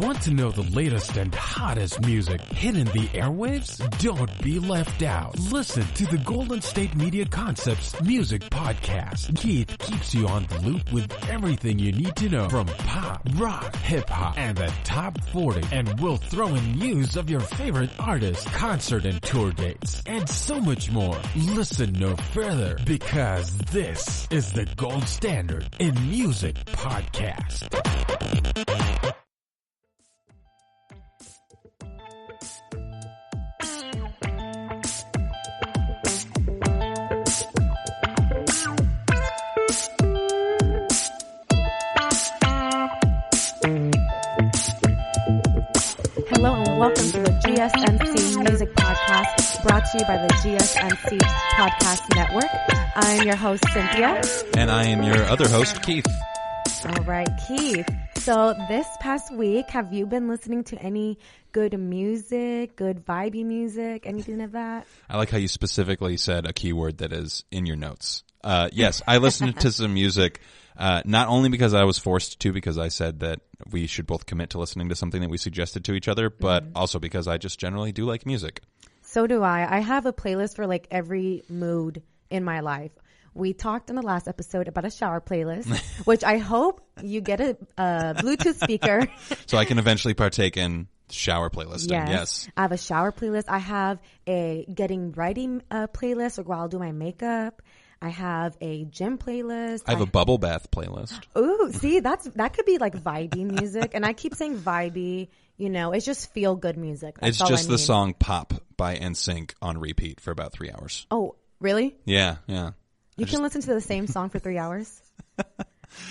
Want to know the latest and hottest music hitting the airwaves? Don't be left out. Listen to the Golden State Media Concepts Music Podcast. Keith keeps you on the loop with everything you need to know from pop, rock, hip-hop, and the top 40. And we'll throw in news of your favorite artists, concert and tour dates, and so much more. Listen no further, because this is the gold standard in music podcast. Hello and welcome to the GSMC Music Podcast, brought to you by the GSMC Podcast Network. I am your host, Cynthia. And I am your other host, Keith. All right, Keith. So this past week, have you been listening to any good music, good vibey music, anything of that? I like how you specifically said a keyword that is in your notes. Yes, I listened to some music, not only because I was forced to, because I said that we should both commit to listening to something that we suggested to each other, but also because I just generally do like music. So do I. I have a playlist for like every mood in my life. We talked in the last episode about a shower playlist, which I hope you get a Bluetooth speaker. So I can eventually partake in shower playlisting. Yes. I have a shower playlist. I have a getting ready playlist or while I do my makeup. I have a gym playlist. I have a bubble bath playlist. Ooh, see, that could be like vibey music. And I keep saying vibey, you know, it's just feel good music. That's it's just the song Pop by NSYNC on repeat for about 3 hours. Oh, really? Yeah. You can listen to the same song for 3 hours?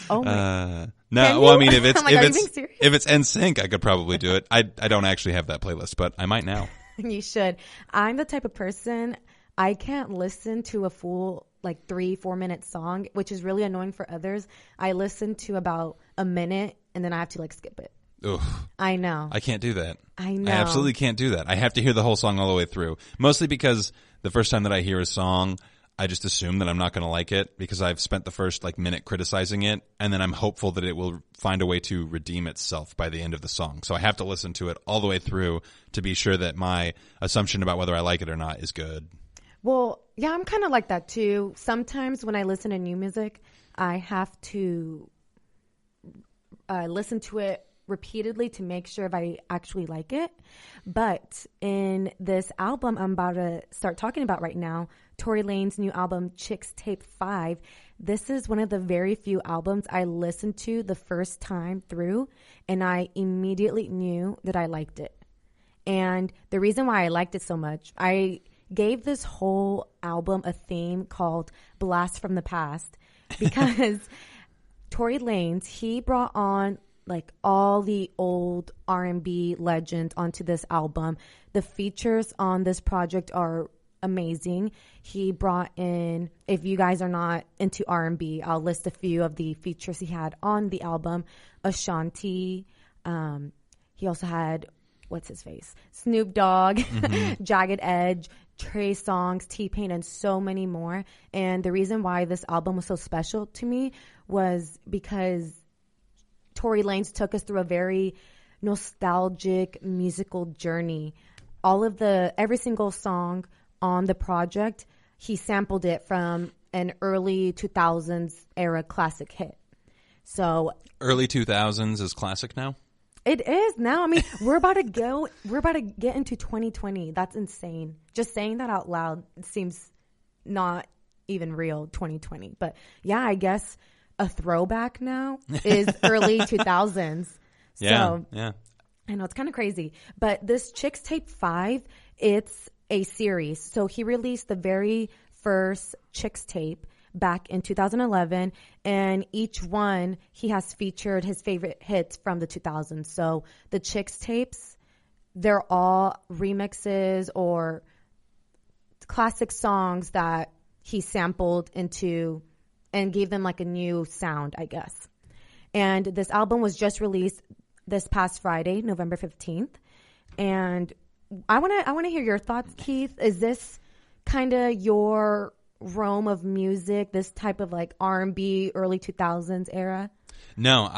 Oh my. No, well, I mean, if it's if it's NSYNC, I could probably do it. I don't actually have that playlist, but I might now. You should. I'm the type of person, I can't listen to a full like 3-4 minute song, which is really annoying for others. I listen to about a minute and then I have to like skip it. Ugh. I know. I can't do that. I know. I absolutely can't do that. I have to hear the whole song all the way through. Mostly because the first time that I hear a song, I just assume that I'm not going to like it because I've spent the first like minute criticizing it, and then I'm hopeful that it will find a way to redeem itself by the end of the song. So I have to listen to it all the way through to be sure that my assumption about whether I like it or not is good. Well, yeah, I'm kind of like that too. Sometimes when I listen to new music, I have to listen to it repeatedly to make sure if I actually like it. But in this album I'm about to start talking about right now, Tory Lanez's new album, Chicks Tape 5, this is one of the very few albums I listened to the first time through, and I immediately knew that I liked it. And the reason why I liked it so much, I gave this whole album a theme called Blast from the Past because Tory Lanez, he brought on like all the old R&B legends onto this album. The features on this project are amazing. He brought in, if you guys are not into R&B, I'll list a few of the features he had on the album. Ashanti. He also had, what's his face? Snoop Dogg, Jagged Edge, Trey Songz, T-Pain, and so many more. And the reason why this album was so special to me was because Tory Lanez took us through a very nostalgic musical journey. Every single song on the project, he sampled it from an early 2000s era classic hit. So early 2000s is classic now? It is now. I mean, we're about to get into 2020. That's insane. Just saying that out loud seems not even real, 2020. But yeah, I guess a throwback now is early 2000s. Yeah. I know it's kind of crazy. But this Chicks Tape 5, it's a series. So he released the very first Chicks Tape back in 2011, and each one he has featured his favorite hits from the 2000s. So the Chicks Tapes, they're all remixes or classic songs that he sampled into and gave them like a new sound, I guess. And this album was just released this past Friday, November 15th. And I want to hear your thoughts, Keith. Is this kind of your realm of music, this type of like R&B early 2000s era? No,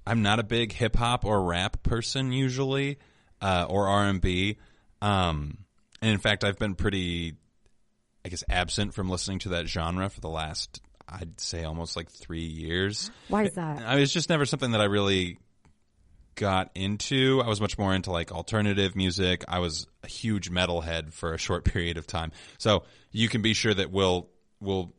I'm not a big hip hop or rap person usually, or R&B. And in fact, I've been pretty, I guess, absent from listening to that genre for the last, I'd say, almost like 3 years. Why is that? I mean, it's just never something that I really got into. I was much more into like alternative music. I was a huge metalhead for a short period of time. So you can be sure that we'll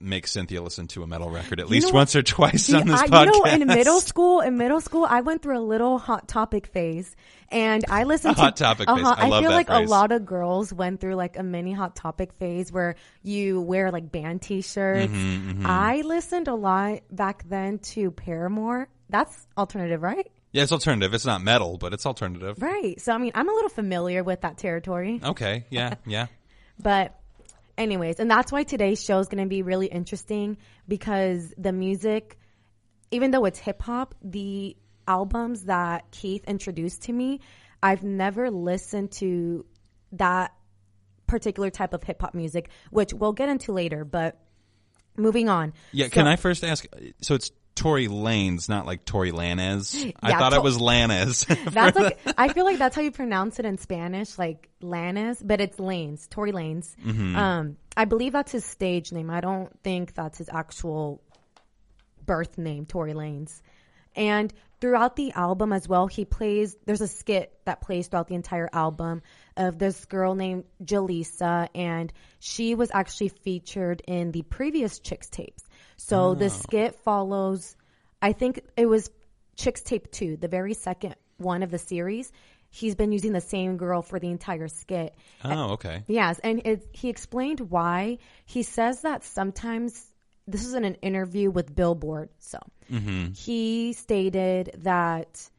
make Cynthia listen to a metal record at least once or twice on this podcast. In middle school, I went through a little Hot Topic phase, and I listened to Hot Topic phase. I love feel that like phrase. a lot of girls went through like a mini Hot Topic phase where you wear like band T-shirts. I listened a lot back then to Paramore. That's alternative, right? Yeah, it's alternative. It's not metal, but it's alternative. Right. So I mean, I'm a little familiar with that territory. Okay. Yeah. Yeah. But anyways, and that's why today's show is going to be really interesting, because the music, even though it's hip hop, the albums that Keith introduced to me, I've never listened to that particular type of hip hop music, which we'll get into later. But moving on. Yeah. Can I first ask? So it's Tory Lanez, not like Tory Lanez. I thought it was Lanez. That's like, I feel like that's how you pronounce it in Spanish, like Lanez, but it's Lanez, Tory Lanez. I believe that's his stage name. I don't think that's his actual birth name, Tory Lanez. And throughout the album as well, there's a skit that plays throughout the entire album of this girl named Jaleesa, and she was actually featured in the previous Chicks tapes. So the skit follows, I think it was Chicks Tape 2, the very second one of the series. He's been using the same girl for the entire skit. Oh, okay. Yes, and he explained why. He says that sometimes, this is in an interview with Billboard, so he stated that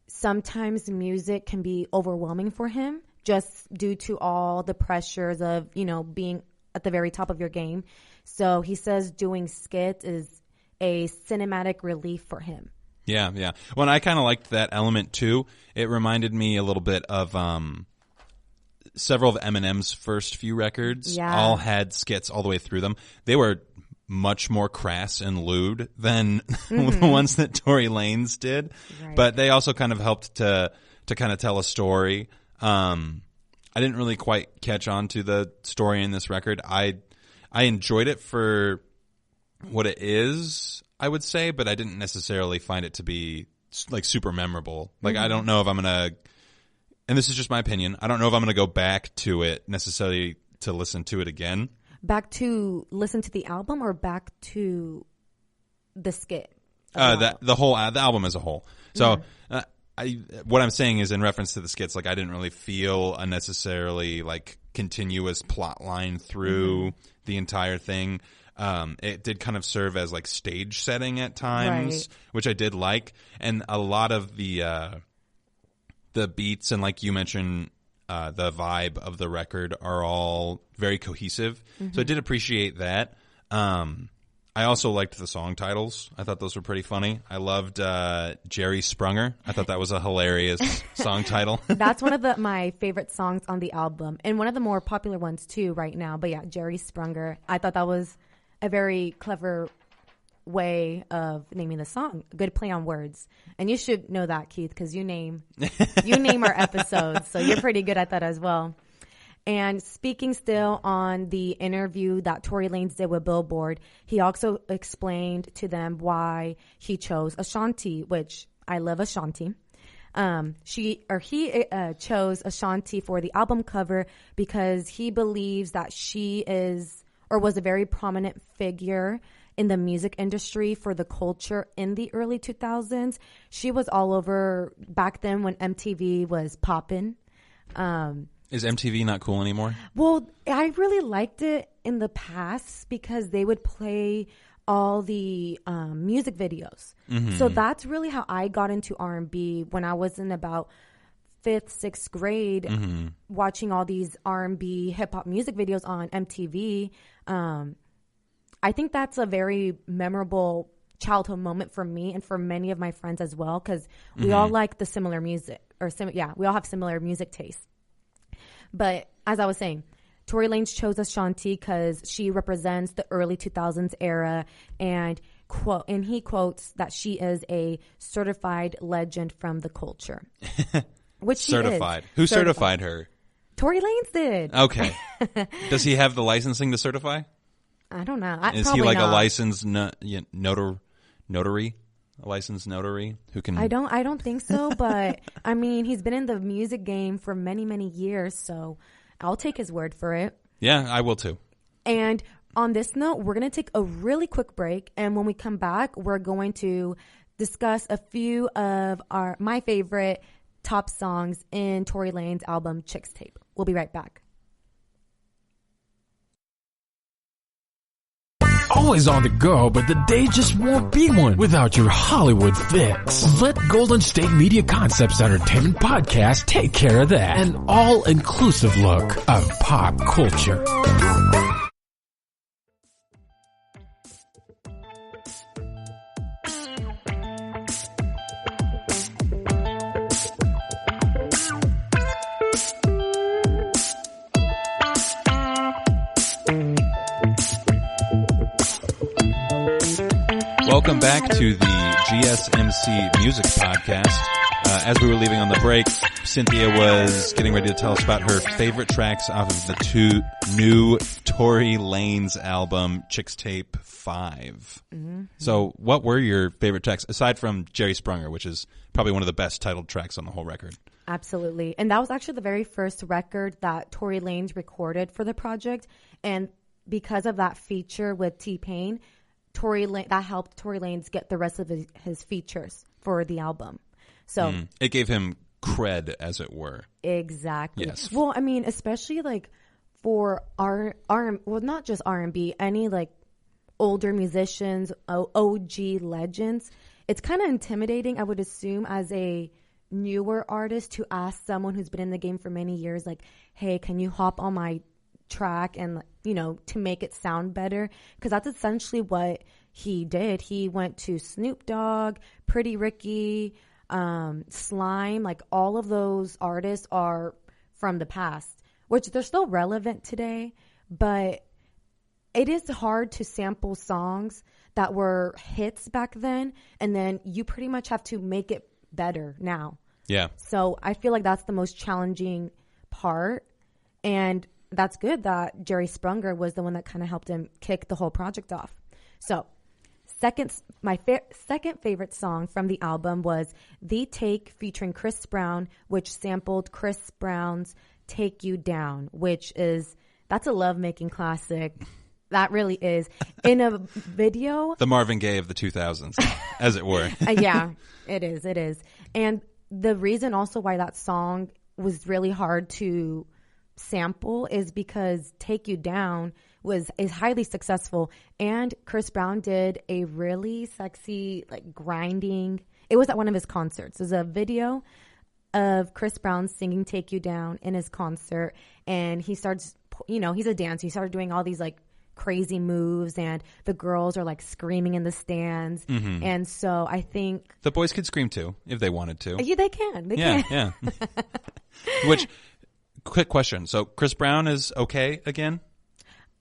sometimes music can be overwhelming for him just due to all the pressures of, being at the very top of your game. So he says doing skits is a cinematic relief for him. Yeah, yeah. Well, I kind of liked that element too. It reminded me a little bit of several of Eminem's first few records. Yeah. All had skits all the way through them. They were much more crass and lewd than the ones that Tory Lanez did. Right. But they also kind of helped to kind of tell a story. I didn't really quite catch on to the story in this record. I enjoyed it for what it is, I would say, but I didn't necessarily find it to be like super memorable. Like, I don't know if I'm going to, and this is just my opinion, I don't know if I'm going to go back to it necessarily to listen to it again. Back to listen to the album or back to the skit? The album as a whole. So, what I'm saying is in reference to the skits, like I didn't really feel a necessarily like continuous plot line through the entire thing. It did kind of serve as like stage setting at times, which I did like. And a lot of the beats and like you mentioned, the vibe of the record are all very cohesive. So I did appreciate that. I also liked the song titles. I thought those were pretty funny. I loved Jerry Sprunger. I thought that was a hilarious song title. That's one of my favorite songs on the album, and one of the more popular ones too right now. But yeah, Jerry Sprunger. I thought that was a very clever way of naming the song. A good play on words. And you should know that, Keith, because you name our episodes, so you're pretty good at that as well. And speaking still on the interview that Tory Lanez did with Billboard, he also explained to them why he chose Ashanti, which I love Ashanti. He chose Ashanti for the album cover because he believes that she is or was a very prominent figure in the music industry for the culture in the early 2000s. She was all over back then when MTV was poppin'. Is MTV not cool anymore? Well, I really liked it in the past because they would play all the music videos. So that's really how I got into R&B when I was in about 5th, 6th grade, watching all these R&B hip-hop music videos on MTV. I think that's a very memorable childhood moment for me and for many of my friends as well, because we all like the similar music, we all have similar music tastes. But as I was saying, Tory Lanez chose Ashanti because she represents the early 2000s era, and he quotes that she is a certified legend from the culture. Which she certified. is. Who certified her? Tory Lanez did. Okay. Does he have the licensing to certify? I don't know. Is he like a licensed notary? A licensed notary who can? I don't think so, but I mean, he's been in the music game for many, many years, so I'll take his word for it. Yeah, I will too. And on this note, we're going to take a really quick break, and when we come back, we're going to discuss a few of my favorite top songs in Tory Lanez album Chicks Tape. We'll be right back. Always on the go, but the day just won't be one without your Hollywood fix. Let Golden State Media Concepts Entertainment Podcast take care of that. An all-inclusive look of pop culture. Welcome back to the GSMC Music Podcast. As we were leaving on the break, Cynthia was getting ready to tell us about her favorite tracks off of the new Tory Lanez album, Chicks Tape 5. Mm-hmm. So what were your favorite tracks, aside from Jerry Sprunger, which is probably one of the best titled tracks on the whole record? Absolutely. And that was actually the very first record that Tory Lanez recorded for the project. And because of that feature with T-Pain, that helped Tory Lanez get the rest of his features for the album. So it gave him cred, as it were. Exactly. Yes. Well, I mean, especially like for not just R&B, any like older musicians, OG legends, it's kind of intimidating, I would assume, as a newer artist to ask someone who's been in the game for many years, like, hey, can you hop on my track and, you know, to make it sound better, because that's essentially what he did. He went to Snoop Dogg, Pretty Ricky, Slime, like all of those artists are from the past, which they're still relevant today, but it is hard to sample songs that were hits back then, and then you pretty much have to make it better now. Yeah. So I feel like that's the most challenging part, and that's good that Jerry Sprunger was the one that kind of helped him kick the whole project off. So my second favorite song from the album was The Take featuring Chris Brown, which sampled Chris Brown's Take You Down, that's a love-making classic. That really is. In a video. The Marvin Gaye of the 2000s, as it were. Yeah, it is. And the reason also why that song was really hard to sample is because Take You Down is highly successful, and Chris Brown did a really sexy, like, grinding. It was at one of his concerts. There's a video of Chris Brown singing Take You Down in his concert, and he starts, you know, he's a dancer. He started doing all these like crazy moves, and the girls are like screaming in the stands. Mm-hmm. And so I think the boys could scream too if they wanted to. Yeah, they can. Yeah. Which, quick question. So Chris Brown is okay again?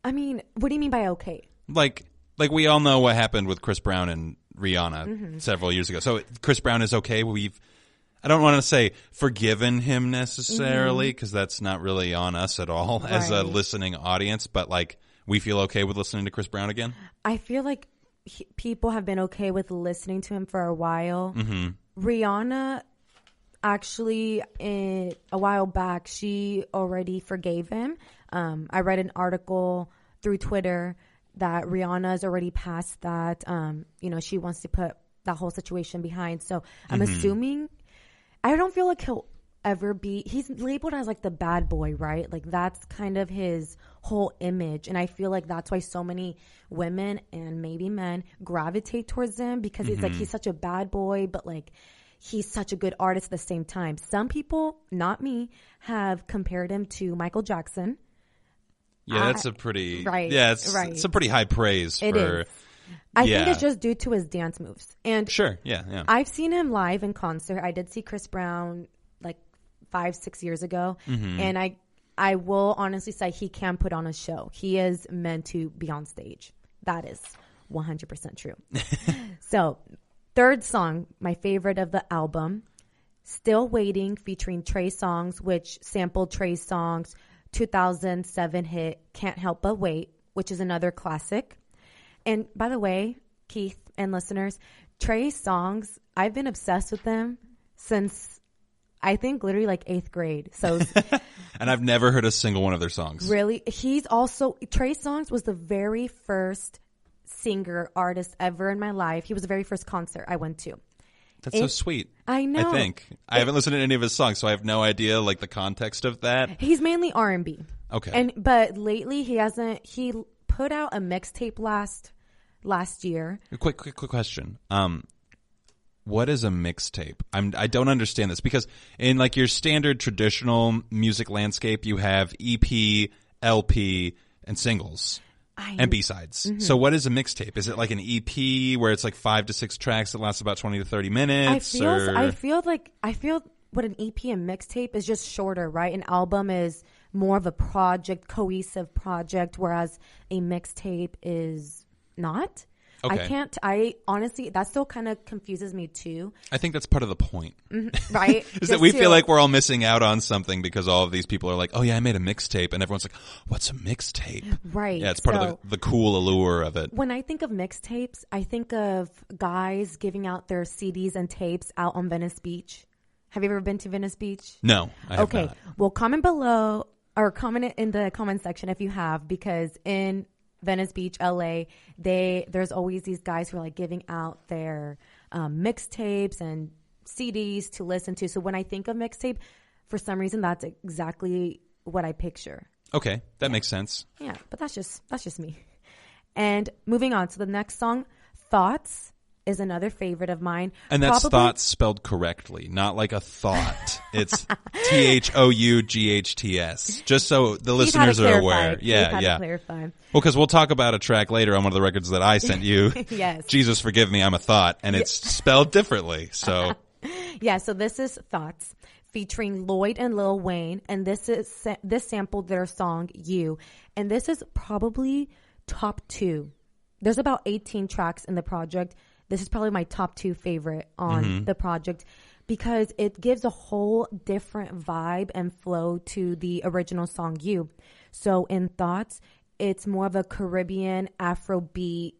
I mean, what do you mean by okay? Like we all know what happened with Chris Brown and Rihanna several years ago. So Chris Brown is okay. I don't want to say forgiven him necessarily, because that's not really on us at all as a listening audience, but like we feel okay with listening to Chris Brown again? I feel like people have been okay with listening to him for a while. Mm-hmm. Rihanna, actually, a while back, she already forgave him. I read an article through Twitter that Rihanna's already past that. She wants to put that whole situation behind. So I'm assuming, I don't feel like he'll ever be, he's labeled as like the bad boy, right? Like that's kind of his whole image. And I feel like that's why so many women and maybe men gravitate towards him, because it's like he's such a bad boy, but like he's such a good artist at the same time. Some people, not me, have compared him to Michael Jackson. Yeah, that's a pretty it's a pretty high praise. It is. I think it's just due to his dance moves. And sure, yeah. I've seen him live in concert. I did see Chris Brown like 5-6 years ago, and I will honestly say he can put on a show. He is meant to be on stage. That is 100% true. So, third song, my favorite of the album, Still Waiting, featuring Trey Songz, which sampled Trey Songz' 2007 hit Can't Help But Wait, which is another classic. And by the way, Keith and listeners, Trey Songz, I've been obsessed with them since I think literally like 8th grade. So, and I've never heard a single one of their songs. Really? He's also, Trey Songz was the very first singer artist ever in my life. He was the very first concert I went to. That's so sweet. I know. I think. I haven't listened to any of his songs, so I have no idea like the context of that. He's mainly R&B. Okay. But lately he put out a mixtape last year. Quick question. What is a mixtape? I don't understand this because in like your standard traditional music landscape, you have EP, LP, and singles. And B-sides. Mm-hmm. So what is a mixtape? Is it like an EP where it's like 5 to 6 tracks that lasts about 20 to 30 minutes? I feel what an EP and mixtape is just shorter, right? An album is more of a cohesive project, whereas a mixtape is not. Okay. I honestly, that still kind of confuses me too. I think that's part of the point. Mm-hmm, right? Is that we feel like we're all missing out on something because all of these people are like, oh yeah, I made a mixtape. And everyone's like, what's a mixtape? Right. Yeah, it's part of the cool allure of it. When I think of mixtapes, I think of guys giving out their CDs and tapes out on Venice Beach. Have you ever been to Venice Beach? No, I have not. Well, comment below or comment in the comment section if you have, because in Venice Beach, LA, there's always these guys who are like giving out their mixtapes and CDs to listen to. So when I think of mixtape, for some reason, that's exactly what I picture. Okay, that makes sense. Yeah, but that's just me. And moving on to the next song, Thoughts is another favorite of mine. And that's thoughts spelled correctly, not like a thought. It's THOUGHTS. Just so the listeners are aware. Yeah. To clarify. Well, because we'll talk about a track later on one of the records that I sent you. Yes. Jesus Forgive Me, I'm a Thought, and it's spelled differently. So yeah, so this is Thoughts featuring Lloyd and Lil Wayne, and this sampled their song You, and this is probably top 2. There's about 18 tracks in the project. This is probably my top 2 favorite on the project because it gives a whole different vibe and flow to the original song You. So in Thoughts, it's more of a Caribbean Afrobeat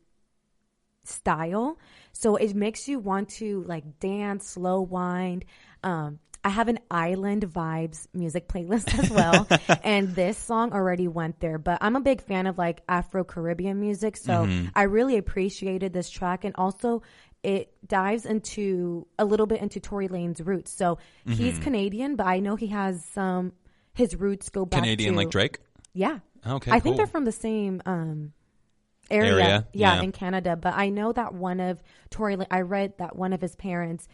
style. So it makes you want to like dance, slow wind. I have an Island Vibes music playlist as well. And this song already went there. But I'm a big fan of like Afro-Caribbean music. So I really appreciated this track. And also it dives into a little bit into Tory Lanez's roots. So he's Canadian, but I know he has his roots go back Canadian like Drake? Yeah. Okay, I think they're from the same area. Yeah, in Canada. But I know that I read that one of his parents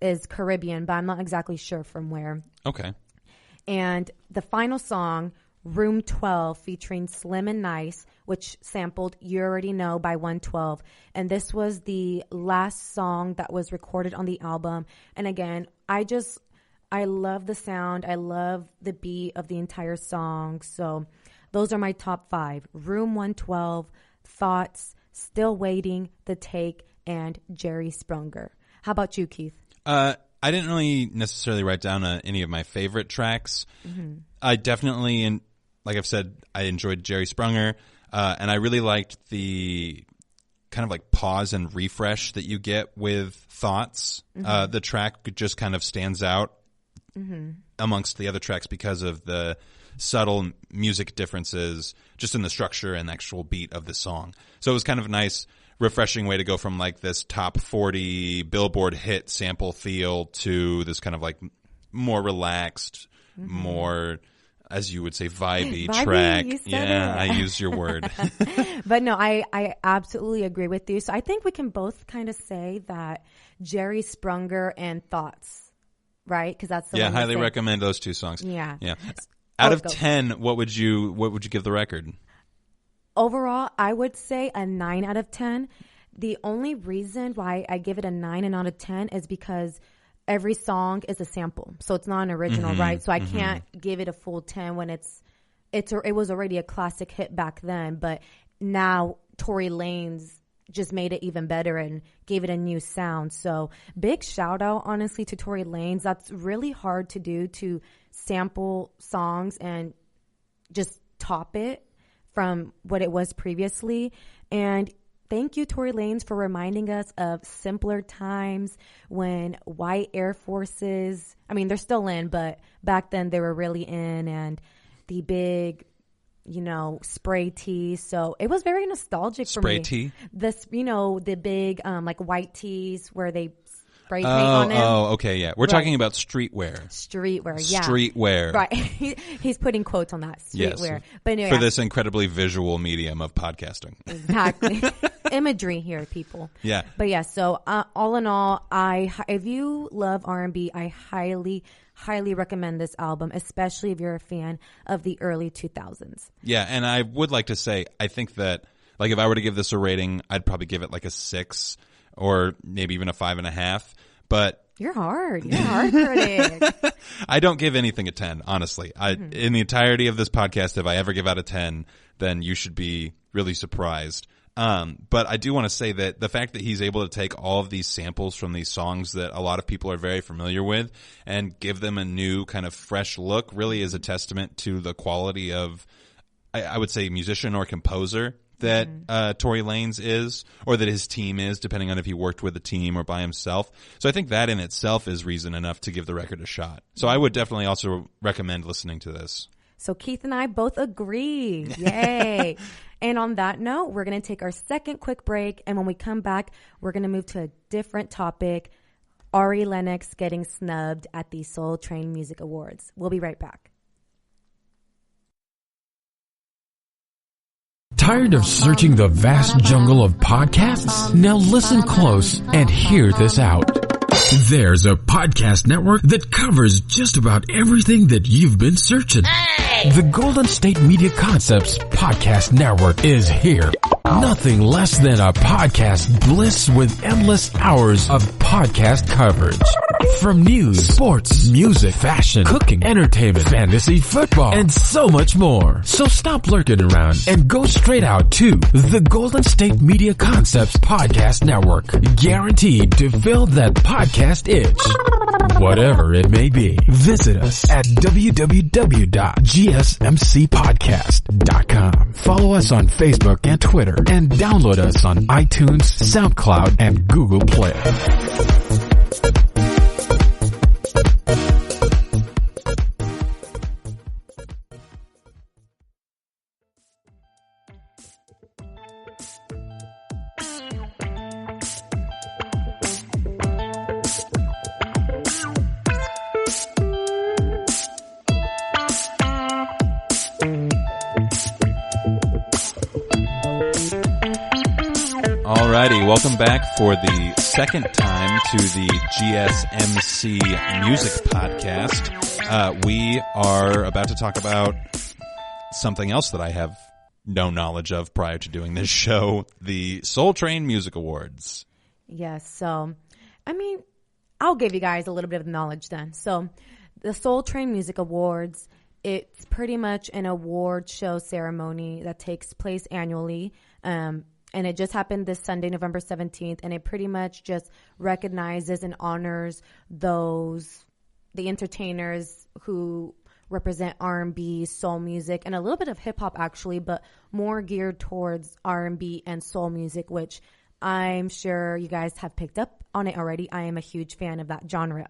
is Caribbean, but I'm not exactly sure from where. Okay. And the final song, Room 12, featuring Slim and Nice, which sampled You Already Know by 112. And this was the last song that was recorded on the album. And again, I love the sound. I love the beat of the entire song. So those are my top 5. Room 112, Thoughts, Still Waiting, The Take, and Jerry Sprunger. How about you, Keith? I didn't really necessarily write down any of my favorite tracks. I definitely, like I've said, I enjoyed Jerry Sprunger, and I really liked the kind of like pause and refresh that you get with Thoughts. The track just kind of stands out amongst the other tracks because of the subtle music differences just in the structure and actual beat of the song. So it was kind of nice, refreshing way to go from like this top 40 Billboard hit sample feel to this kind of like more relaxed, more, as you would say, vibey track. Yeah, I used your word. But no, I absolutely agree with you. So I think we can both kind of say that Jerry Sprunger and Thoughts, right? Because that's the one highly recommend those 2 songs. Yeah. Out of 10, what would you give the record? Overall, I would say a 9 out of 10. The only reason why I give it a 9 and not a 10 is because every song is a sample. So it's not an original, right? So I can't give it a full 10 when it was already a classic hit back then. But now Tory Lanez just made it even better and gave it a new sound. So big shout out, honestly, to Tory Lanez. That's really hard to do, to sample songs and just top it from what it was previously. And thank you, Tory Lanez, for reminding us of simpler times when white Air Forces, I mean, they're still in, but back then they were really in, and the big, you know, spray tees. So it was very nostalgic for me. Spray tee? This, you know, the big like white tees where they spray paint on them. Oh, okay, yeah. We're talking about streetwear. Streetwear, yeah. Streetwear. Right. He's putting quotes on that. Streetwear. Yes. But anyway, for this incredibly visual medium of podcasting. Exactly. Imagery here, people. Yeah. But yeah, so all in all, if you love R&B, I highly recommend this album, especially if you're a fan of the early 2000s. Yeah, and I would like to say, I think that, like, if I were to give this a rating, I'd probably give it like a 6 or maybe even a 5.5. But You're hard critic. I don't give anything a 10, honestly. In the entirety of this podcast, if I ever give out a 10, then you should be really surprised. But I do want to say that the fact that he's able to take all of these samples from these songs that a lot of people are very familiar with and give them a new kind of fresh look really is a testament to the quality of, I would say, musician or composer that Tory Lanez is, or that his team is, depending on if he worked with a team or by himself. So I think that in itself is reason enough to give the record a shot. So I would definitely also recommend listening to this. So Keith and I both agree. Yay. And on that note, we're going to take our second quick break. And when we come back, we're going to move to a different topic. Ari Lennox getting snubbed at the Soul Train Music Awards. We'll be right back. Tired of searching the vast jungle of podcasts? Now listen close and hear this out. There's a podcast network that covers just about everything that you've been searching. Hey! The Golden State Media Concepts Podcast Network is here. Nothing less than a podcast bliss with endless hours of podcast coverage. From news, sports, music, fashion, cooking, entertainment, fantasy, football, and so much more. So stop lurking around and go straight out to the Golden State Media Concepts Podcast Network. Guaranteed to fill that podcast itch. Whatever it may be. Visit us at www.gsmcpodcast.com. Follow us on Facebook and Twitter, and download us on iTunes, SoundCloud, and Google Play. Alrighty, welcome back for the second time to the GSMC Music Podcast. We are about to talk about something else that I have no knowledge of prior to doing this show, the Soul Train Music Awards. Yes, so, I mean, I'll give you guys a little bit of knowledge then. So, the Soul Train Music Awards, it's pretty much an award show ceremony that takes place annually. And it just happened this Sunday, November 17th, and it pretty much just recognizes and honors the entertainers who represent R&B, soul music, and a little bit of hip-hop actually, but more geared towards R&B and soul music, which I'm sure you guys have picked up on it already. I am a huge fan of that genre.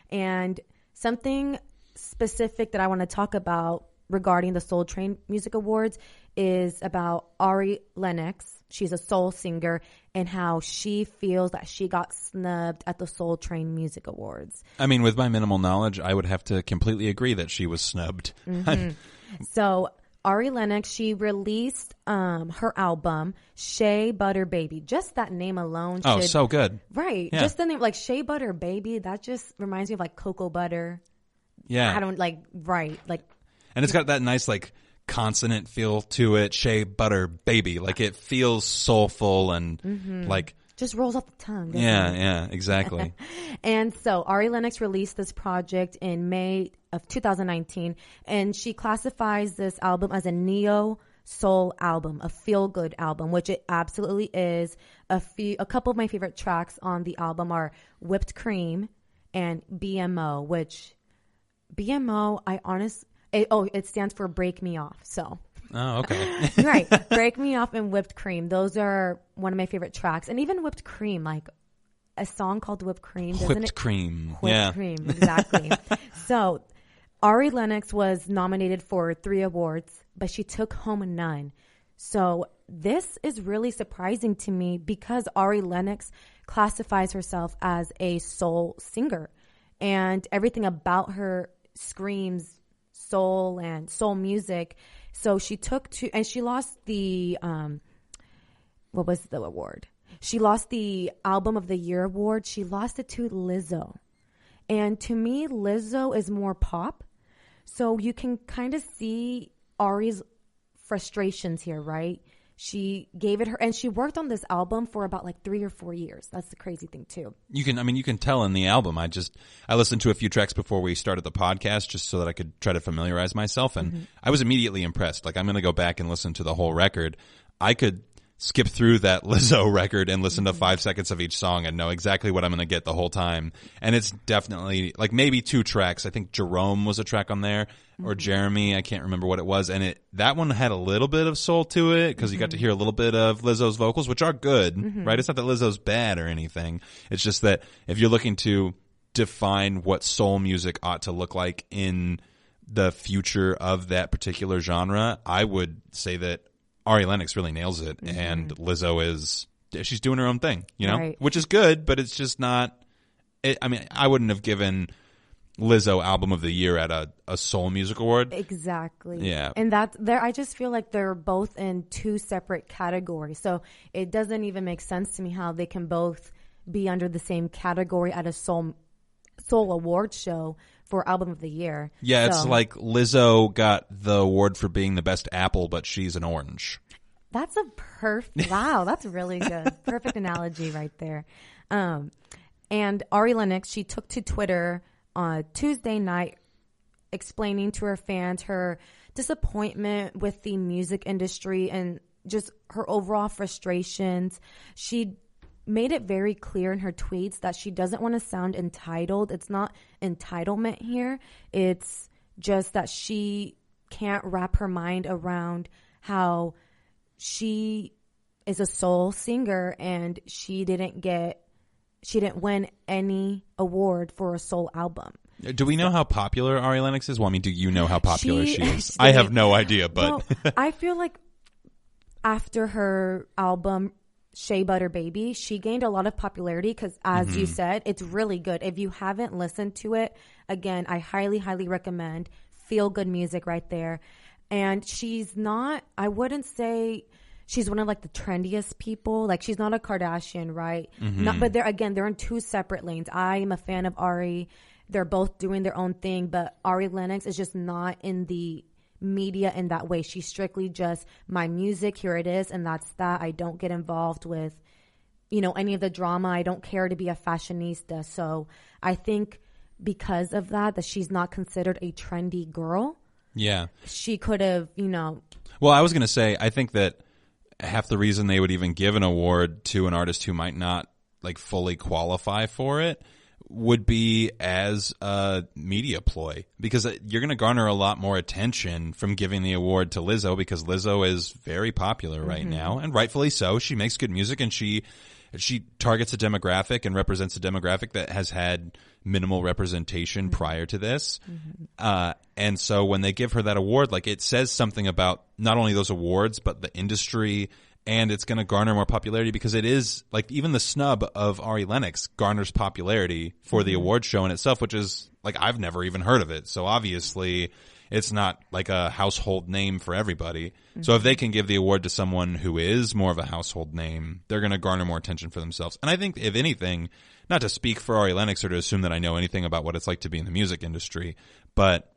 And something specific that I want to talk about regarding the Soul Train Music Awards is about Ari Lennox. She's a soul singer, and how she feels that she got snubbed at the Soul Train Music Awards. I mean, with my minimal knowledge, I would have to completely agree that she was snubbed. Mm-hmm. So Ari Lennox, she released her album, Shea Butter Baby. Just that name alone. Oh, so good. Right. Yeah. Just the name, like Shea Butter Baby, that just reminds me of like cocoa butter. Yeah. I don't like, right. Like, and it's got that nice, like, consonant feel to it, Shea Butter Baby. Like, it feels soulful and like just rolls off the tongue. Yeah, exactly. And so Ari Lennox released this project in May of 2019, and she classifies this album as a neo soul album, a feel-good album, which it absolutely is. A couple of my favorite tracks on the album are Whipped Cream and BMO, which BMO, it stands for Break Me Off. So. Oh, okay. Right. Break Me Off and Whipped Cream. Those are one of my favorite tracks. And even Whipped Cream, like a song called Whipped Cream. Whipped Cream. Whipped Cream, exactly. So Ari Lennox was nominated for 3 awards, but she took home none. So this is really surprising to me because Ari Lennox classifies herself as a soul singer. And everything about her screams soul and soul music. So she she lost the, what was the award? She lost the Album of the Year award. She lost it to Lizzo. And to me, Lizzo is more pop. So you can kind of see Ari's frustrations here, right? She gave it her, and she worked on this album for about like 3 or 4 years. That's the crazy thing too. You can tell in the album. I listened to a few tracks before we started the podcast just so that I could try to familiarize myself, and I was immediately impressed. Like, I'm going to go back and listen to the whole record. I could skip through that Lizzo record and listen to 5 seconds of each song and know exactly what I'm going to get the whole time. And it's definitely like maybe 2 tracks. I think Jerome was a track on there, or Jeremy. I can't remember what it was. And that one had a little bit of soul to it because you got to hear a little bit of Lizzo's vocals, which are good, right? It's not that Lizzo's bad or anything. It's just that if you're looking to define what soul music ought to look like in the future of that particular genre, I would say that Ari Lennox really nails it, and Lizzo she's doing her own thing, right. Which is good, but it's just not. I wouldn't have given Lizzo Album of the Year at a soul music award. Exactly. Yeah. And I just feel like they're both in 2 separate categories. So it doesn't even make sense to me how they can both be under the same category at a soul award show for Album of the Year. Yeah, it's like Lizzo got the award for being the best apple, but she's an orange. That's wow, that's really good. Perfect analogy right there. And Ari Lennox, she took to Twitter on Tuesday night explaining to her fans her disappointment with the music industry and just her overall frustrations. She made it very clear in her tweets that she doesn't want to sound entitled. It's not entitlement here. It's just that she can't wrap her mind around how she is a soul singer and she didn't win any award for a soul album. Do we know how popular Ari Lennox is? Well, I mean, do you know how popular she is? I have no idea, but I feel like after her album Shea Butter Baby, she gained a lot of popularity because, as you said, it's really good. If you haven't listened to it, again, I highly, highly recommend. Feel good music right there. And I wouldn't say she's one of like the trendiest people. Like, she's not a Kardashian, right? But they're in 2 separate lanes. I am a fan of Ari. They're both doing their own thing, but Ari Lennox is just not in the media in that way. She's strictly just my music, here it is, and that's that. I don't get involved with any of the drama. I don't care to be a fashionista. So I think because of that she's not considered a trendy girl. Yeah, she could have well, I was going to say, I think that half the reason they would even give an award to an artist who might not like fully qualify for it would be as a media ploy, because you're going to garner a lot more attention from giving the award to Lizzo, because Lizzo is very popular right now, and rightfully so. She makes good music, and she targets a demographic and represents a demographic that has had minimal representation prior to this. And so when they give her that award, like, it says something about not only those awards, but the industry, and it's going to garner more popularity, because it is like, even the snub of Ari Lennox garners popularity for the award show in itself, which is like, I've never even heard of it. So obviously it's not like a household name for everybody. So if they can give the award to someone who is more of a household name, they're going to garner more attention for themselves. And I think, if anything, not to speak for Ari Lennox or to assume that I know anything about what it's like to be in the music industry, but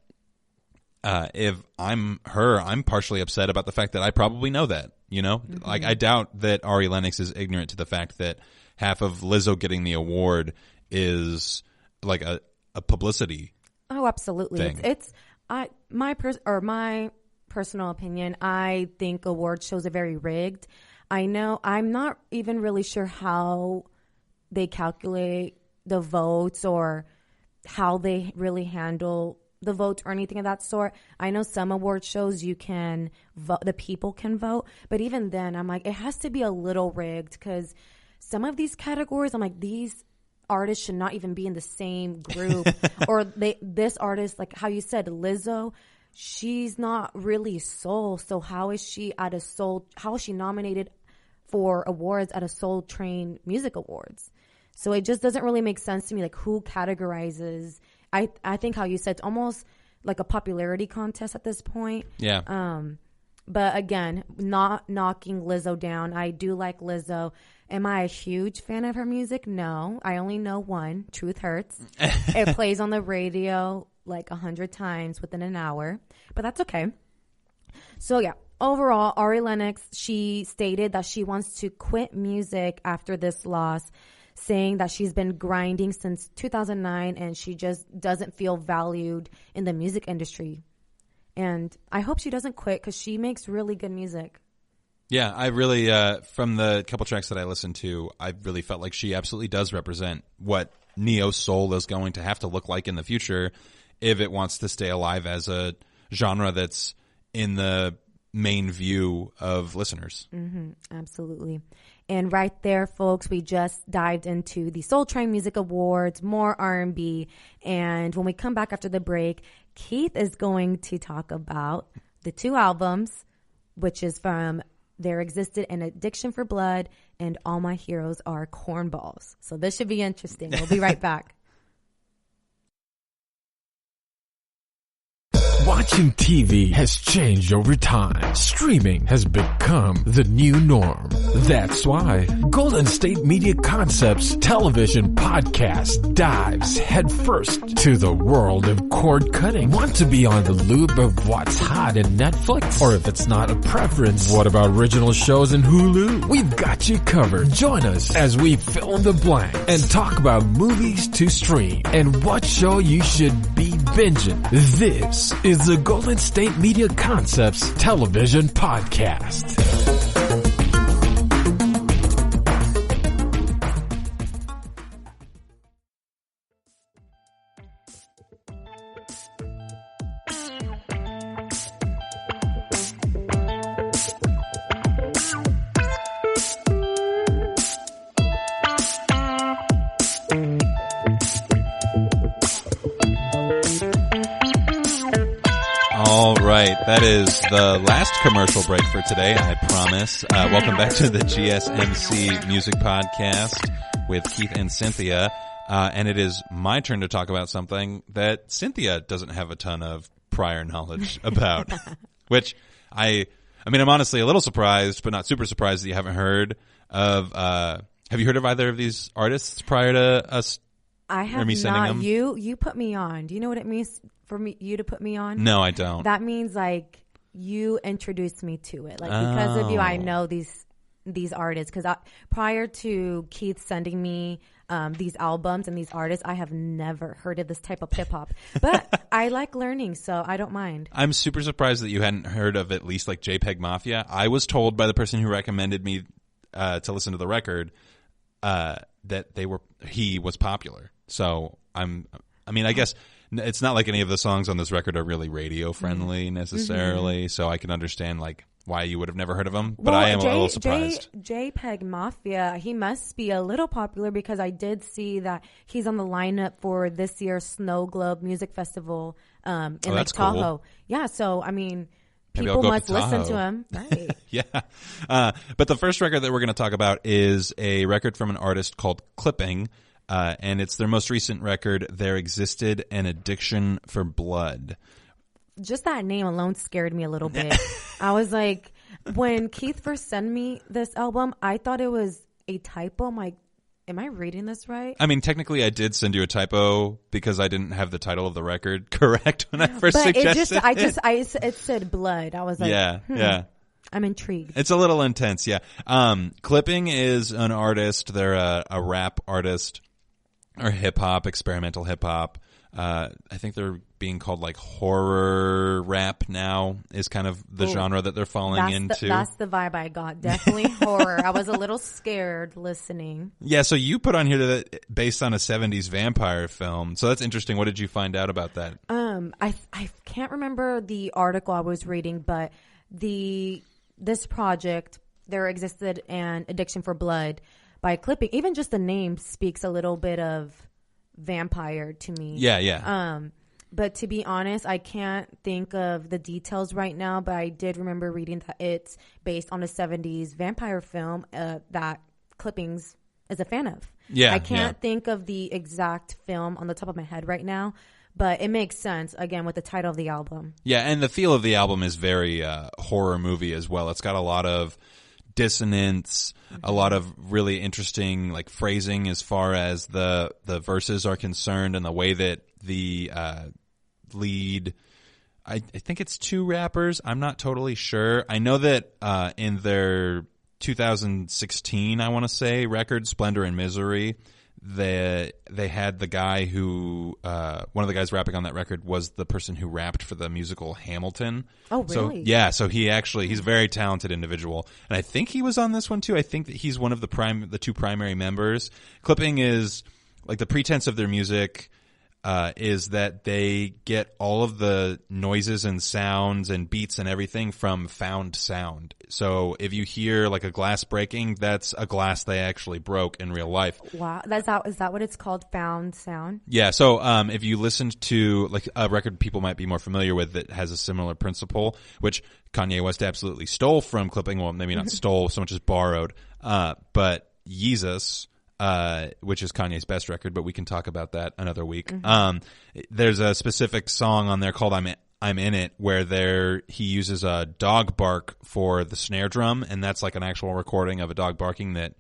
if I'm her, I'm partially upset about the fact that I probably know that, Like, I doubt that Ari Lennox is ignorant to the fact that half of Lizzo getting the award is like a publicity. Oh, absolutely. Thing. My personal opinion, I think award shows are very rigged. I know I'm not even really sure how they calculate the votes or how they really handle the votes or anything of that sort. I know some award shows you can vote, the people can vote, but even then I'm like, it has to be a little rigged, because some of these categories, I'm like, these artists should not even be in the same group. Or this artist, like how you said, Lizzo, she's not really soul. So how is she nominated for awards at a Soul Train Music Awards? So it just doesn't really make sense to me, like who categorizes. I think how you said, it's almost like a popularity contest at this point. Yeah. But again, not knocking Lizzo down. I do like Lizzo. Am I a huge fan of her music? No. I only know one, Truth Hurts. It plays on the radio like 100 times within an hour, but that's okay. So yeah, overall, Ari Lennox, she stated that she wants to quit music after this loss, saying that she's been grinding since 2009 and she just doesn't feel valued in the music industry. And I hope she doesn't quit, because she makes really good music. Yeah, I really, from the couple tracks that I listened to, I really felt like she absolutely does represent what neo soul is going to have to look like in the future if it wants to stay alive as a genre that's in the main view of listeners. Mm-hmm, absolutely. And right there, folks, we just dived into the Soul Train Music Awards, more R&B. And when we come back after the break, Keith is going to talk about the two albums, which is from There Existed an Addiction for Blood and All My Heroes Are Cornballs. So this should be interesting. We'll be right back. Watching TV has changed over time. Streaming has become the new norm. That's why Golden State Media Concepts television podcast dives headfirst to the world of cord cutting. Want to be on the loop of what's hot in Netflix? Or if it's not a preference, what about original shows in Hulu? We've got you covered. Join us as we fill in the blank and talk about movies to stream and what show you should be binging. This is the Golden State Media Concepts television podcast. All right, that is the last commercial break for today, I promise. Welcome back to the GSMC Music Podcast with Keith and Cynthia. And it is my turn to talk about something that Cynthia doesn't have a ton of prior knowledge about, which I'm honestly a little surprised, but not super surprised that you haven't heard of, have you heard of either of these artists prior to us? I have not. You put me on. Do you know what it means for you to put me on? No, I don't. That means like you introduced me to it. Like because of you, I know these artists. Because prior to Keith sending me these albums and these artists, I have never heard of this type of hip hop. But I like learning, so I don't mind. I'm super surprised that you hadn't heard of at least like JPEG Mafia. I was told by the person who recommended me to listen to the record that he was popular. So I guess it's not like any of the songs on this record are really radio friendly necessarily. So I can understand like why you would have never heard of him, but I am a little surprised. JPEG Mafia, he must be a little popular because I did see that he's on the lineup for this year's Snow Globe Music Festival in Lake Tahoe. Cool. Yeah, so I mean, people must listen to him. Right. Yeah. But the first record that we're going to talk about is a record from an artist called Clipping. And it's their most recent record, There Existed an Addiction for Blood. Just that name alone scared me a little bit. I was like, when Keith first sent me this album, I thought it was a typo. I'm like, am I reading this right? I mean, technically I did send you a typo because I didn't have the title of the record correct when I first suggested it. It said Blood. I was like, yeah. I'm intrigued. It's a little intense, yeah. Clipping is an artist. They're a rap artist. Or hip hop, experimental hip hop. I think they're being called like horror rap now is kind of the genre that they're falling into. That's the vibe I got. Definitely horror. I was a little scared listening. Yeah, so you put on here that based on a 70s vampire film. So that's interesting. What did you find out about that? I can't remember the article I was reading, but this project, there existed an addiction for blood by clipping. Even just the name speaks a little bit of vampire to me. Yeah. But to be honest, I can't think of the details right now, but I did remember reading that it's based on a 70s vampire film that Clippings is a fan of. Yeah. I can't think of the exact film on the top of my head right now, but it makes sense, again, with the title of the album. Yeah, and the feel of the album is very horror movie as well. It's got a lot of dissonance, a lot of really interesting like phrasing as far as the verses are concerned, and the way that the lead, I think it's 2 rappers. I'm not totally sure. I know that in their 2016, I want to say, record Splendor and Misery, they had the guy who one of the guys rapping on that record was the person who rapped for the musical Hamilton. Oh, really? So he's a very talented individual, and I think he was on this one too. I think that he's one of the 2 primary members. Clipping is like the pretense of their music is that they get all of the noises and sounds and beats and everything from found sound. So if you hear like a glass breaking, that's a glass they actually broke in real life. Wow. Is that what it's called? Found sound? Yeah. So if you listened to like a record people might be more familiar with that has a similar principle, which Kanye West absolutely stole from Clipping. Well, maybe not stole so much as borrowed. But Yeezus, which is Kanye's best record, but we can talk about that another week. There's a specific song on there called I'm in It, where he uses a dog bark for the snare drum, and that's like an actual recording of a dog barking that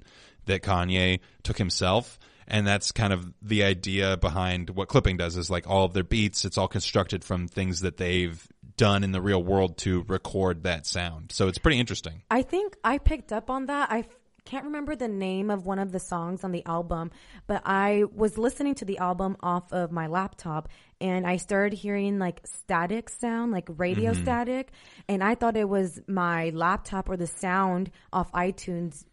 Kanye took himself. And that's kind of the idea behind what Clipping does, is like all of their beats, it's all constructed from things that they've done in the real world to record that sound. So it's pretty interesting. I think I picked up on that. I can't remember the name of one of the songs on the album, but I was listening to the album off of my laptop, and I started hearing like static sound, like radio static, and I thought it was my laptop or the sound off iTunes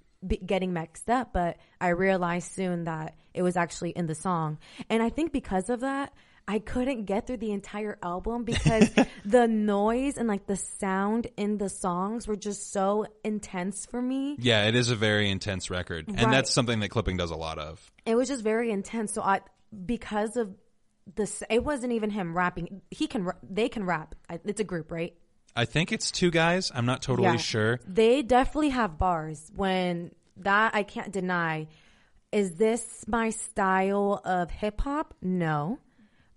getting mixed up, but I realized soon that it was actually in the song. And I think because of that, I couldn't get through the entire album because the noise and like the sound in the songs were just so intense for me. Yeah, it is a very intense record. And Right. that's something that Clipping does a lot of. It was just very intense. So because of this, it wasn't even him rapping. They can rap. It's a group, right? I think it's 2 guys. I'm not totally sure. They definitely have bars. When that I can't deny. Is this my style of hip hop? No.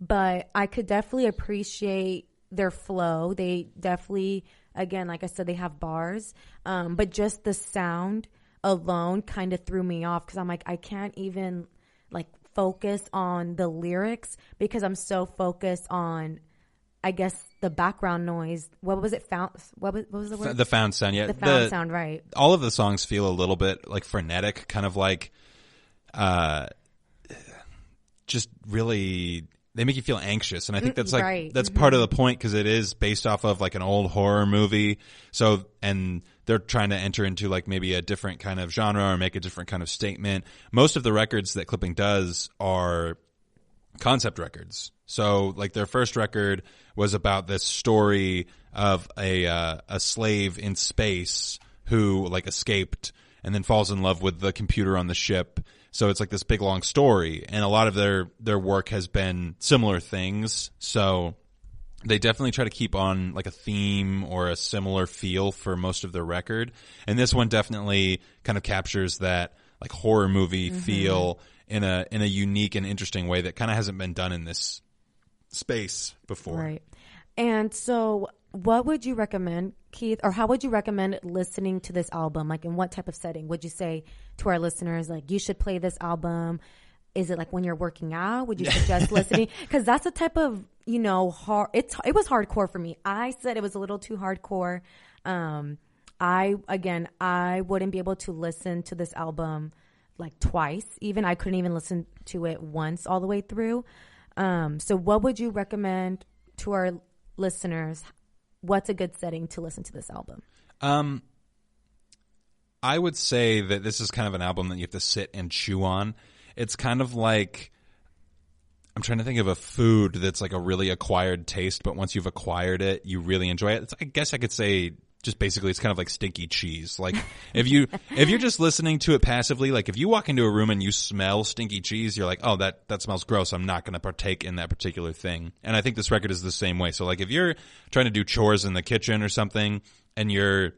But I could definitely appreciate their flow. They definitely, again, like I said, they have bars. But just the sound alone kind of threw me off because I'm like, I can't even like focus on the lyrics because I'm so focused on, I guess, the background noise. What was it? What was the word? The found sound, yeah. The found sound, right. All of the songs feel a little bit like frenetic, kind of like just really... They make you feel anxious, and I think that's like right. that's part of the point because it is based off of like an old horror movie. So, and they're trying to enter into like maybe a different kind of genre or make a different kind of statement. Most of the records that Clipping does are concept records. So, like their first record was about this story of a slave in space who like escaped and then falls in love with the computer on the ship. So it's like this big long story, and a lot of their work has been similar things. So they definitely try to keep on like a theme or a similar feel for most of their record. And this one definitely kind of captures that like horror movie feel in a unique and interesting way that kind of hasn't been done in this space before. Right. And so what would you recommend, Keith, or how would you recommend listening to this album? Like in what type of setting would you say to our listeners, like you should play this album? Is it like when you're working out? Would you suggest listening? Because that's a type of, it was hardcore for me. I said it was a little too hardcore. I wouldn't be able to listen to this album like twice. Even I couldn't even listen to it once all the way through. So what would you recommend to our listeners? What's a good setting to listen to this album? I would say that this is kind of an album that you have to sit and chew on. It's kind of like, I'm trying to think of a food that's like a really acquired taste, but once you've acquired it, you really enjoy it. I guess I could say just basically it's kind of like stinky cheese. Like if you're just listening to it passively, like if you walk into a room and you smell stinky cheese, you're like, oh, that smells gross. I'm not going to partake in that particular thing. And I think this record is the same way. So like if you're trying to do chores in the kitchen or something and you're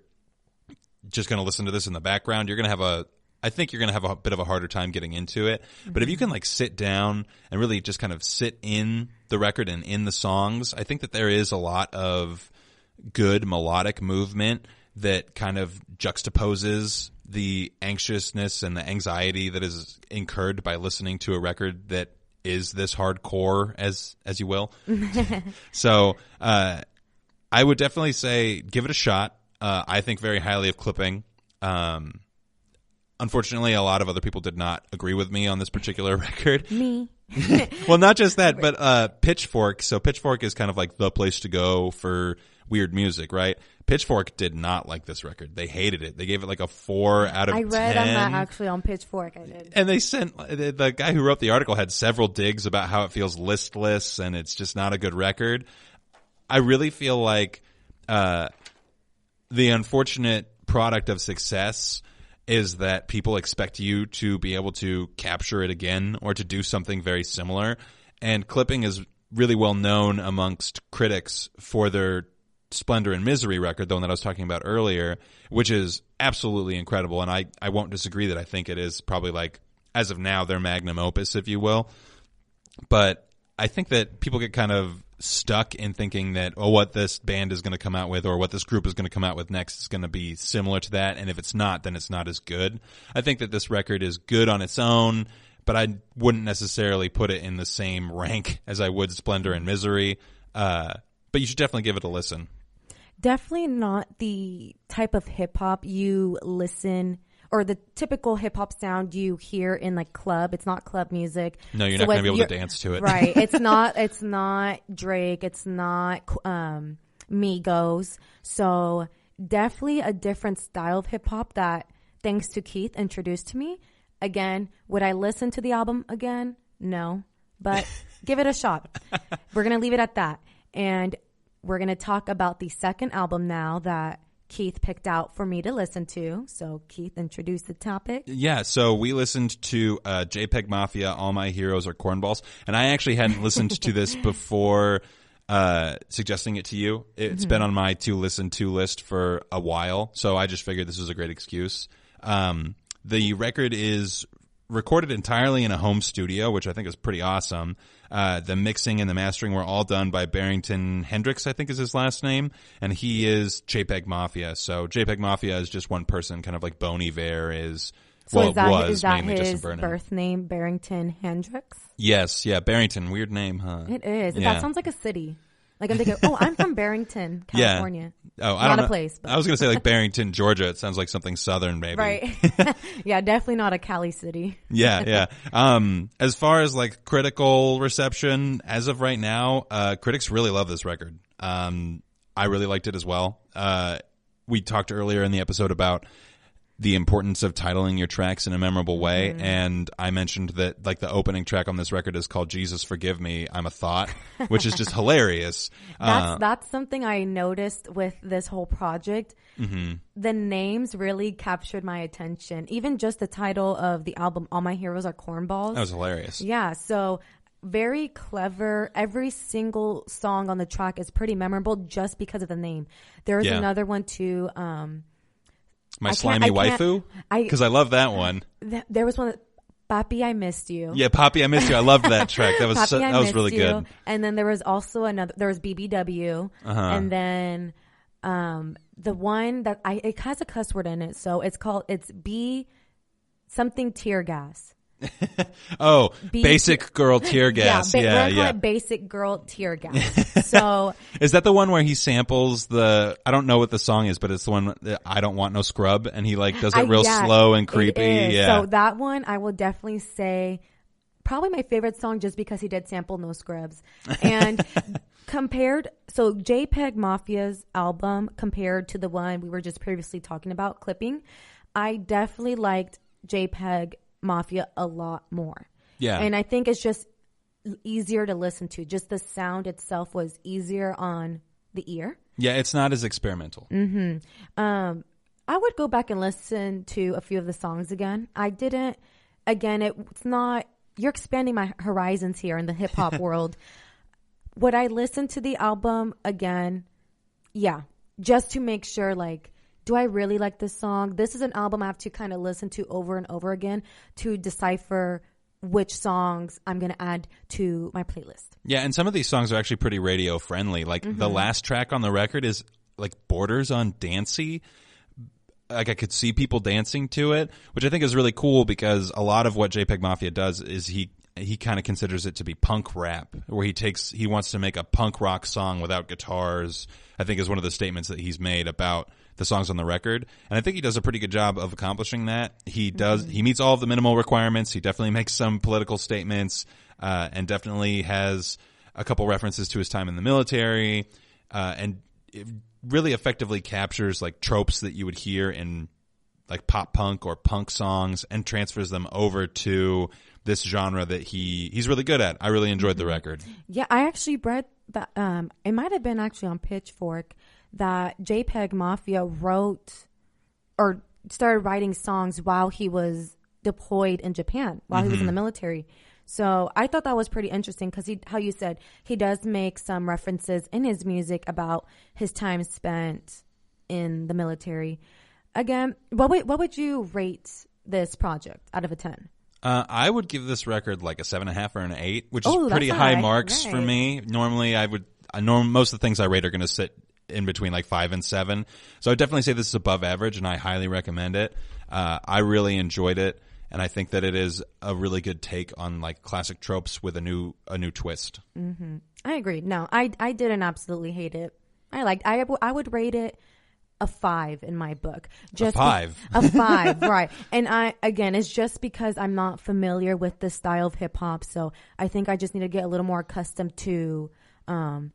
just going to listen to this in the background, I think you're going to have a bit of a harder time getting into it. But if you can like sit down and really just kind of sit in the record and in the songs, I think that there is a lot of good melodic movement that kind of juxtaposes the anxiousness and the anxiety that is incurred by listening to a record that is this hardcore, as you will. So I would definitely say give it a shot. I think very highly of Clipping. Unfortunately, a lot of other people did not agree with me on this particular record. Me. Well, not just that, but Pitchfork. So Pitchfork is kind of like the place to go for weird music, right? Pitchfork did not like this record. They hated it. They gave it like a 4 out of 10. I read on that actually on Pitchfork. I did. And they sent, the guy who wrote the article had several digs about how it feels listless and it's just not a good record. I really feel like the unfortunate product of success is that people expect you to be able to capture it again or to do something very similar. And Clipping is really well known amongst critics for their Splendor and Misery record, the one that I was talking about earlier, which is absolutely incredible. And I won't disagree that I think it is probably like, as of now, their magnum opus, if you will. But I think that people get kind of stuck in thinking that, oh, what this band is going to come out with or what this group is going to come out with next is going to be similar to that. And if it's not, then it's not as good. I think that this record is good on its own, but I wouldn't necessarily put it in the same rank as I would Splendor and Misery. But you should definitely give it a listen. Definitely not the type of hip hop you listen or the typical hip hop sound you hear in like club. It's not club music. No, you're not going to be able to dance to it. Right. It's not Drake. It's not Migos. So definitely a different style of hip hop that, thanks to Keith, introduced to me. Again, would I listen to the album again? No, but give it a shot. We're going to leave it at that. And we're going to talk about the second album now that Keith picked out for me to listen to. So Keith, introduce the topic. Yeah, so we listened to JPEG Mafia, All My Heroes Are Cornballs. And I actually hadn't listened to this before suggesting it to you. It's been on my to listen to list for a while, so I just figured this was a great excuse. The record is recorded entirely in a home studio, which I think is pretty awesome. The mixing and the mastering were all done by Barrington Hendricks, I think is his last name, and he is JPEG Mafia. So JPEG Mafia is just one person, kind of like Bon Iver is. So well, is that mainly his Justin Vernon. birth name, Barrington Hendricks? Yes, yeah, Barrington. Weird name, huh? It is. Yeah. That sounds like a city. Like I'm thinking, oh, I'm from Barrington, California. Yeah. Oh, I don't don't know. A place. But. I was going to say like Barrington, Georgia. It sounds like something southern, maybe. Right. Yeah, definitely not a Cali city. Yeah. As far as like critical reception, as of right now, critics really love this record. I really liked it as well. We talked earlier in the episode about the importance of titling your tracks in a memorable way. And I mentioned that like the opening track on this record is called Jesus Forgive Me, I'm a Thought, which is just hilarious. That's something I noticed with this whole project. The names really captured my attention. Even just the title of the album, All My Heroes Are Cornballs. That was hilarious. Yeah. So very clever. Every single song on the track is pretty memorable just because of the name. There's another one too. My Slimy Waifu? Because I love that one. There was one, Papi, I Missed You. Yeah, Papi, I Missed You. I loved that track. That was Papi, that was really good. And then there was also there was BBW. And then the one that it has a cuss word in it. So it's B something tear gas. Oh, Basic Girl Tear Gas. Yeah. Basic Girl Tear Gas. So is that the one where he samples I don't know what the song is, but it's the one that I Don't Want No Scrub, and he like does it real slow and creepy. Yeah. So that one I will definitely say probably my favorite song just because he did sample No Scrubs. And so JPEG Mafia's album compared to the one we were just previously talking about, Clipping, I definitely liked JPEG Mafia a lot more. Yeah. And I think it's just easier to listen to. Just the sound itself was easier on the ear. Yeah, it's not as experimental. Mm-hmm. I would go back and listen to a few of the songs again. I didn't. Again, it's not. You're expanding my horizons here in the hip hop world. Would I listen to the album again? Yeah, just to make sure. Like, do I really like this song? This is an album I have to kind of listen to over and over again to decipher which songs I'm going to add to my playlist. Yeah, and some of these songs are actually pretty radio friendly. Like the last track on the record is like borders on dancey. Like I could see people dancing to it, which I think is really cool because a lot of what JPEG Mafia does is he kind of considers it to be punk rap, where he wants to make a punk rock song without guitars. I think is one of the statements that he's made about the songs on the record. And I think he does a pretty good job of accomplishing that. He meets all of the minimal requirements. He definitely makes some political statements, and definitely has a couple references to his time in the military, and it really effectively captures like tropes that you would hear in like pop punk or punk songs and transfers them over to this genre that he's really good at. I really enjoyed the record. Yeah, I actually read that, it might have been actually on Pitchfork, that JPEG Mafia wrote or started writing songs while he was deployed in Japan, while he was in the military. So I thought that was pretty interesting because how you said he does make some references in his music about his time spent in the military. Again, what would you rate this project out of a 10? I would give this record like a 7.5 or an 8, which is pretty high marks for me. Normally, most of the things I rate are going to sit in between like 5 and 7. So I would definitely say this is above average, and I highly recommend it. I really enjoyed it, and I think that it is a really good take on like classic tropes with a new twist. Mm-hmm. I agree. No, I didn't absolutely hate it. I would rate it a 5 in my book. Just a 5? A 5, right. And it's just because I'm not familiar with this style of hip hop, so I think I just need to get a little more accustomed to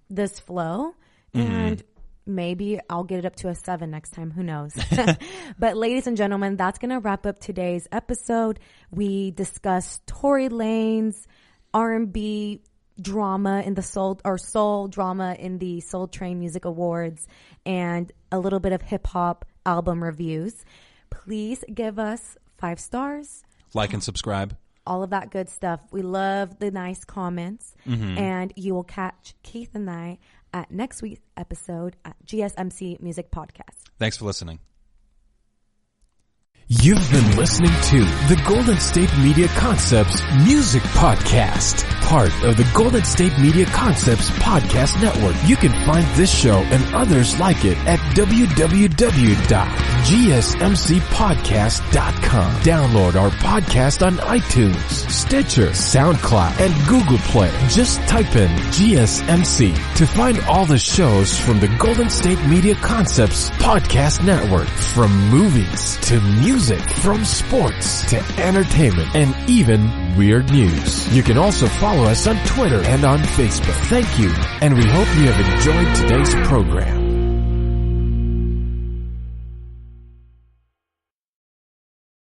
this flow, and maybe I'll get it up to a 7 next time. Who knows? But ladies and gentlemen, that's going to wrap up today's episode. We discussed Tory Lanez R&B drama in the soul drama in the Soul Train Music Awards, and a little bit of hip hop album reviews. Please give us 5 stars. Like and subscribe. All of that good stuff. We love the nice comments. And you will catch Keith and I at next week's episode at GSMC Music Podcast. Thanks for listening. You've been listening to the Golden State Media Concepts Music Podcast, part of the Golden State Media Concepts Podcast Network. You can find this show and others like it at www.gsmcpodcast.com. Download our podcast on iTunes, Stitcher, SoundCloud, and Google Play. Just type in GSMC to find all the shows from the Golden State Media Concepts Podcast Network, from movies to music, from sports to entertainment, and even weird news. You can also follow us on Twitter and on Facebook. Thank you, and we hope you have enjoyed today's program.